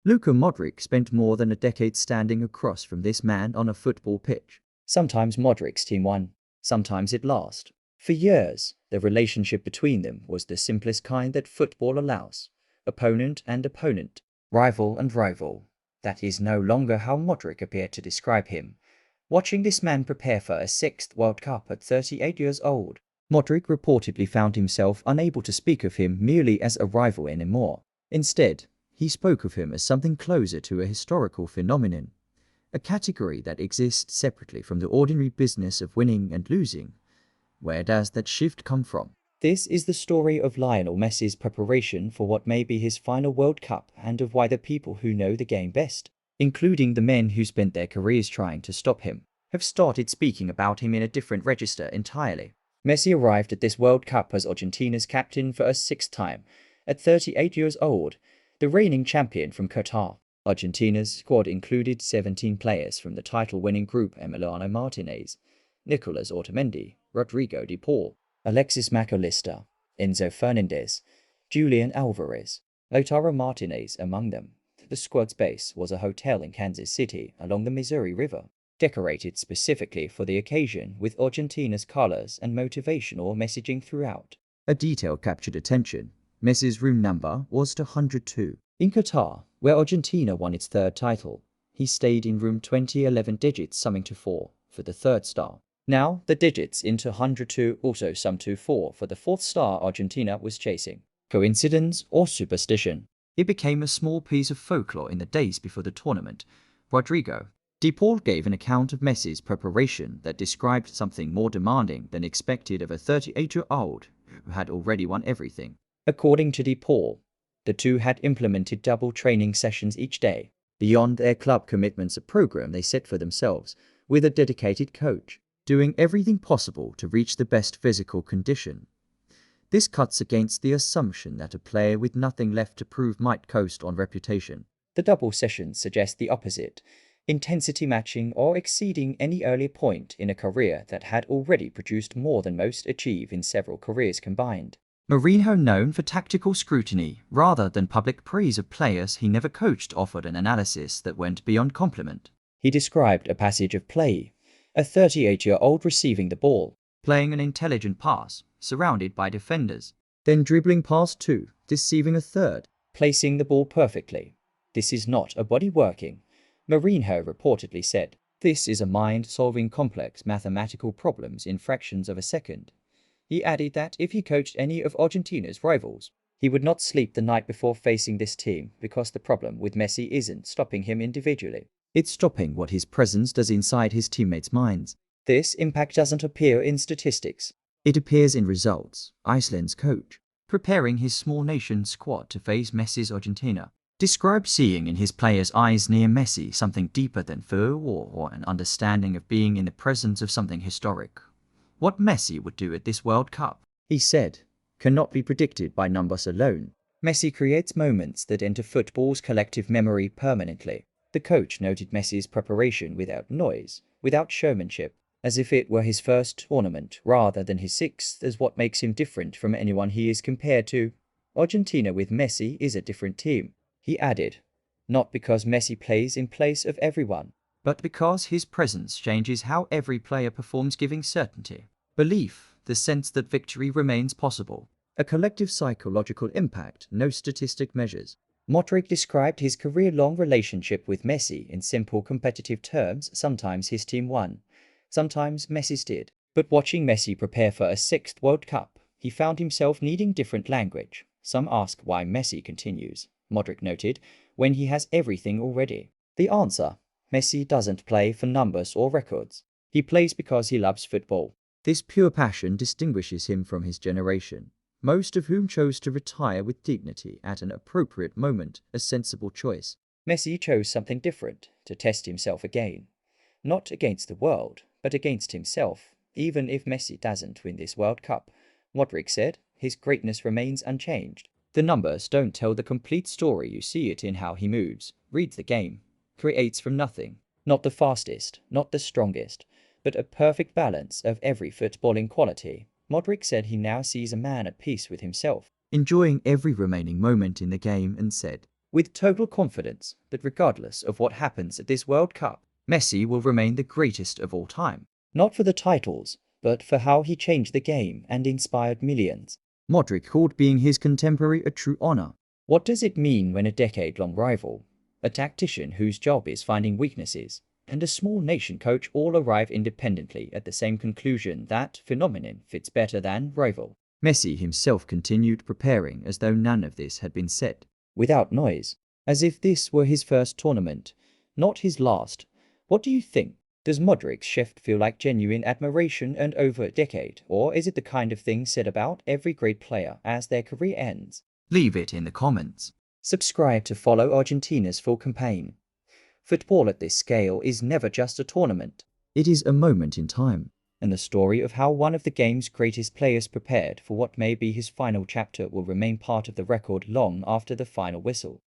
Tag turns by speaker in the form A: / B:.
A: Luka Modric spent more than a decade standing across from this man on a football pitch. Sometimes Modric's team won, sometimes it lost. For years, the relationship between them was the simplest kind that football allows. Opponent and opponent, rival and rival. That is no longer how Modric appeared to describe him. Watching this man prepare for a sixth World Cup at 38 years old, Modric reportedly found himself unable to speak of him merely as a rival anymore. Instead, he spoke of him as something closer to a historical phenomenon, a category that exists separately from the ordinary business of winning and losing. Where does that shift come from? This is the story of Lionel Messi's preparation for what may be his final World Cup, and of why the people who know the game best, including the men who spent their careers trying to stop him, have started speaking about him in a different register entirely. Messi arrived at this World Cup as Argentina's captain for a sixth time, at 38 years old, the reigning champion from Qatar. Argentina's squad included 17 players from the title-winning group: Emiliano Martinez, Nicolas Otamendi, Rodrigo De Paul, Alexis McAllister, Enzo Fernandez, Julian Alvarez, Lautaro Martinez among them. The squad's base was a hotel in Kansas City along the Missouri River, decorated specifically for the occasion with Argentina's colors and motivational messaging throughout. A detail captured attention. Messi's room number was 202. In Qatar, where Argentina won its third title, he stayed in room 2011, digits summing to 4 for the third star. Now, the digits into 102 also sum to 4 for the fourth star Argentina was chasing. Coincidence or superstition? It became a small piece of folklore in the days before the tournament. Rodrigo De Paul gave an account of Messi's preparation that described something more demanding than expected of a 38-year-old who had already won everything. According to De Paul, the two had implemented double training sessions each day, beyond their club commitments, a program they set for themselves, with a dedicated coach, doing everything possible to reach the best physical condition. This cuts against the assumption that a player with nothing left to prove might coast on reputation. The double sessions suggest the opposite, intensity matching or exceeding any earlier point in a career that had already produced more than most achieve in several careers combined. Mourinho, known for tactical scrutiny rather than public praise of players he never coached, offered an analysis that went beyond compliment. He described a passage of play: a 38-year-old receiving the ball, playing an intelligent pass, surrounded by defenders, then dribbling past two, deceiving a third, placing the ball perfectly. This is not a body working, Mourinho reportedly said. This is a mind solving complex mathematical problems in fractions of a second. He added that if he coached any of Argentina's rivals, he would not sleep the night before facing this team, because the problem with Messi isn't stopping him individually. It's stopping what his presence does inside his teammates' minds. This impact doesn't appear in statistics. It appears in results. Iceland's coach, preparing his small nation squad to face Messi's Argentina, described seeing in his players' eyes near Messi something deeper than fear or an understanding of being in the presence of something historic. What Messi would do at this World Cup, he said, cannot be predicted by numbers alone. Messi creates moments that enter football's collective memory permanently. The coach noted Messi's preparation without noise, without showmanship, as if it were his first tournament rather than his sixth, as what makes him different from anyone he is compared to. Argentina with Messi is a different team, he added, not because Messi plays in place of everyone, but because his presence changes how every player performs, giving certainty, belief, the sense that victory remains possible. A collective psychological impact no statistic measures. Modric described his career-long relationship with Messi in simple competitive terms. Sometimes his team won, sometimes Messi's did. But watching Messi prepare for a sixth World Cup, he found himself needing different language. Some ask why Messi continues, Modric noted, when he has everything already. The answer: Messi doesn't play for numbers or records. He plays because he loves football. This pure passion distinguishes him from his generation, most of whom chose to retire with dignity at an appropriate moment, a sensible choice. Messi chose something different, to test himself again. Not against the world, but against himself. Even if Messi doesn't win this World Cup, Modric said, his greatness remains unchanged. The numbers don't tell the complete story. You see it in how he moves, reads the game, creates from nothing. Not the fastest, not the strongest, but a perfect balance of every footballing quality. Modric said he now sees a man at peace with himself, enjoying every remaining moment in the game, and said, with total confidence that regardless of what happens at this World Cup, Messi will remain the greatest of all time. Not for the titles, but for how he changed the game and inspired millions. Modric called being his contemporary a true honor. What does it mean when a decade-long rival, a tactician whose job is finding weaknesses, and a small nation coach all arrive independently at the same conclusion that phenomenon fits better than rival? Messi himself continued preparing as though none of this had been said, without noise, as if this were his first tournament, not his last. What do you think? Does Modric's shift feel like genuine admiration and over a decade, or is it the kind of thing said about every great player as their career ends? Leave it in the comments. Subscribe to follow Argentina's full campaign. Football at this scale is never just a tournament. It is a moment in time, and the story of how one of the game's greatest players prepared for what may be his final chapter will remain part of the record long after the final whistle.